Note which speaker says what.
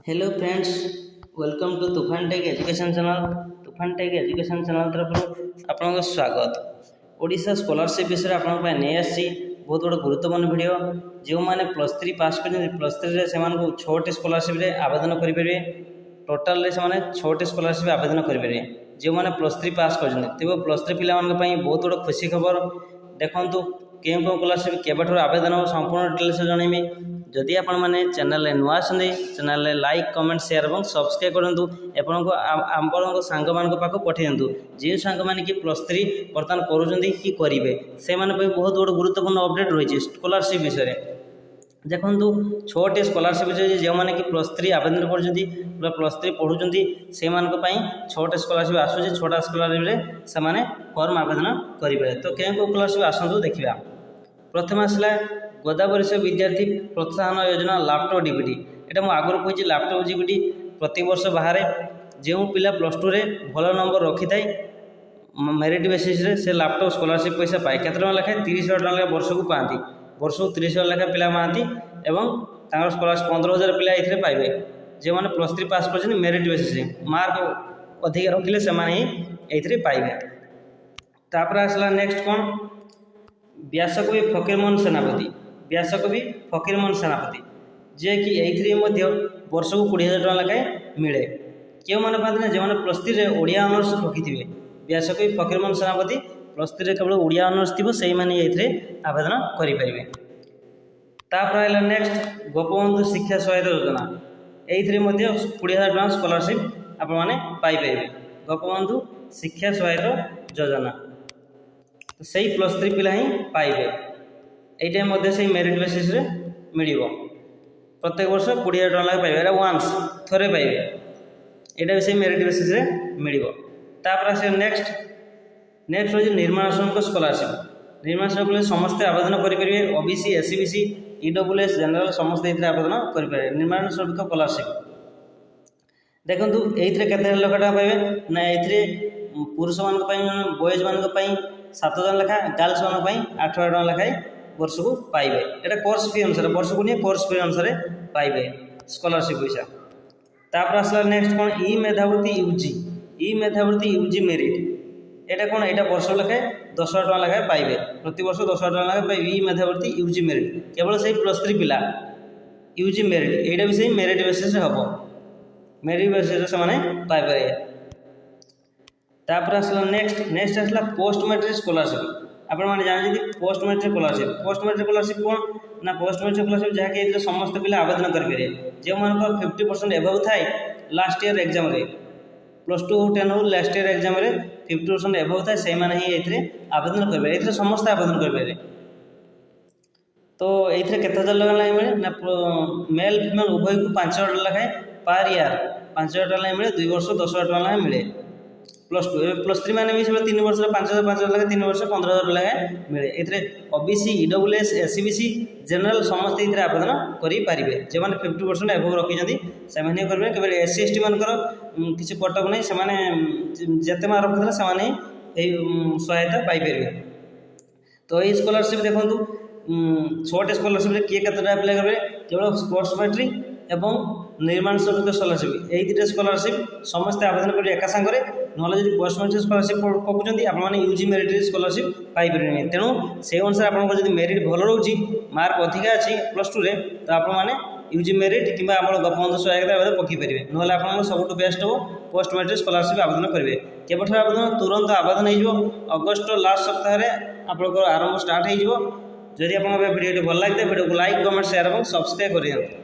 Speaker 1: Hello friends, welcome to तूफान take education channel. तूफान take education channel तरफ आपन स्वागत। ओडिशा स्कॉलरशिप विषय आपन नहीं आसी बहुत बड़ा गुरुत्वपूर्ण वीडियो। जो मैंने +3 पास कर +3 रे से 6टी स्कॉलरशिप रे आवेदन करेंगे। टोटाल से 6टी स्कॉलरशिप आवेदन करेंगे जो मैंने +3 पास कर +3 पिला बहुत बड़ा खुशी खबर। देखो कें स्कॉलरशिप केबठर आवेदन संपूर्ण डिटेल्स जनइबी। जदि आपण मैंने चैनल नुआ चैनल लाइक कमेंट शेयर और सब्सक्राइब करूँ। एपण सांग मान पाक पठे दिंतु जो सांग मैंने कि +3 बर्तमान करेंगे से बहुत बड़ा गुरुत्वपूर्ण अपडेट रही स्कॉलरशिप विषय। देखो 6टी स्कॉलरशिप जो मैंने कि +3 आवेदन कर +3 पढ़ुं से 6टी स्कॉलरशिप आसूँ। 6टा स्कॉलरशिप से फॉर्म आवेदन करेंगे। तो क्या स्कॉलरशिप आसतु देखा। प्रथम आसला गोदावरी विद्यार्थी प्रोत्साहन योजना लैपटॉप डीबीटी। यहाँ मुझे आगुरी कही लैपटॉप डीबीटी प्रति वर्ष बाहर जो पिला +2 रे भल नंबर रखी था मेरिट बेसिस रे से लैपटॉप स्कॉलरशिप पैसा पाए केते टका लेखाएं 30,000 टका लेखा वर्ष को पाती। वर्ष को 30,000 लेखा पिला पाती एवं स्कॉलरशिप 15,000 पिला ये पाइबे। जो मैंने +3 पास कर मेरिट बेसिस मार्क अधिक रखिले से ये पाइबे। तापर आसला नेक्स्ट कौन व्यासकवि फकीरमोहन सेनापति। व्यासकवि फकीरमोहन सेनापति जे कि ये वर्ष को 20,000 टका लेखाएं मिले। क्यों मैंने पाते जो मैंने +3 रे ओडिया ऑनर्स रखी थे व्यासकवि फकीरमोहन सेनापति +3 रे केवल ओडिया ऑनर्स थी से आवेदन करेंगे। तापर आइला नेक्स्ट गोपबंधु शिक्षा सहायता योजना। ये 20,000 टका स्कॉलरशिप आपने पाइपर। गोपबंधु शिक्षा सहायता योजना तो सही +3 पिला ही पाइबे। यहाँ से मेरिट बेसिस रे मिल प्रत्येक वर्ष 20,000 टका लगे पाइबे। वान्स थोड़े पाइबे। यहाँ भी से मेरिट बेसिस रे मिल। तापर आस नेक्स्ट हूँ निर्माण श्रमिक स्कॉलरशिप। निर्माण श्रमिक समस्ते आवेदन करेंगे। ओबीसी एससीबीसी ईडब्ल्यूएस जनरल समस्त आवेदन करेंगे। निर्माण श्रमिक स्कॉलरशिप देखो ये केते लक्ष टका पाइबे ना ये पुरुष मान बॉयज मान 7,000 लेखा गर्ल्स मान 8,000 टका लेखाएं वर्ष को पाइबे। यहाँ कोर्स फी अनुसार वर्ष को नहीं कोर्स फी अनुसार पाइबे स्कॉलरशिप पैसा। तापर आसला नेक्स्ट कौन ई मेधावृत्ति यूजी। ई मेधावृत्ति यूजी मेरिट यहाँ कौन यहाँ वर्ष लेखाएं 10,000 टका लेखाएं पाइबे। प्रति वर्ष 10,000 टका लेखाएं पाइबे। ई मेधावृत्ति यूजी मेरिट केवल से +3 पिला यूजी मेरिट यहाँ भी से मेरिट बेसिस हम मेरिट बेसिस से पाइपर। तापर आसला नेक्स्ट आसला पोस्ट मैट्रिक स्कॉलरशिप। आपण मैंने जानते पोस्ट मैट्रिक स्कॉलरशिप कौन ना पोस्ट मैट्रिक स्कॉलरशिप जहाँकि समस्त पिला आवेदन करेंगे। जो मान 50% एबव थाए लास्ट ईयर एग्जाम रे +2 हो 10 हो लास्ट ईयर एग्जाम रे 50% एबव थाए से आवेदन करेंगे। ये समस्त आवेदन करेंगे। तो ये केते हजार लगा मिले ना मेल फीमेल उभय को 5,000 टका लेखाएं पर ईयर 5,000 टका मिले। 2 वर्ष 10,000 टका मिले। +3 मैंने भी 3 वर्ष 5,000 लगे 3 वर्ष 15,000 लगे मिले। ये ओबीसी ईडब्ल्यूएस एससीबीसी जनरल समस्त ये आवेदन करेंगे। जो मैंने 50% एबव रखी से करेंगे। केवल एससी एसटी मान किसी कटक नहीं से जिते मार्क रखते से सहायता पाइपर। तो ये स्कॉलरशिप देखो 6टी स्कॉलरशिप किए केते अप्लाई करेंगे केवल स्पोर्ट्स मैट्रिक एवं निर्माण श्रमिक स्कॉलरशिप ये 2टा स्कॉलरशिप समस्त आवेदन करेंगे एका सांगे ना पोस्ट मैट्रिक स्कॉलरशिप पकाउं आपने यूजी मेरिट स्कॉलरशिप पाइपर। तेणु से अनुसार आप मेरिट भल रोचे मार्क अधिका अच्छी +2 रे तो आपने यूजी मेरिट कि गोपबंधु सहायता पकई पारे ना आप सब बेस्ट हो पोस्ट मैट्रिक स्कॉलरशिप आवेदन करेंगे। केवल आवेदन तुरंत आवेदन हो अगस्ट लास्ट सप्ताह आप आरंभ स्टार्ट हो। जदि आप वीडियो भल लगे वीडियो को लाइक कमेंट शेयर और सब्सक्राइब करें।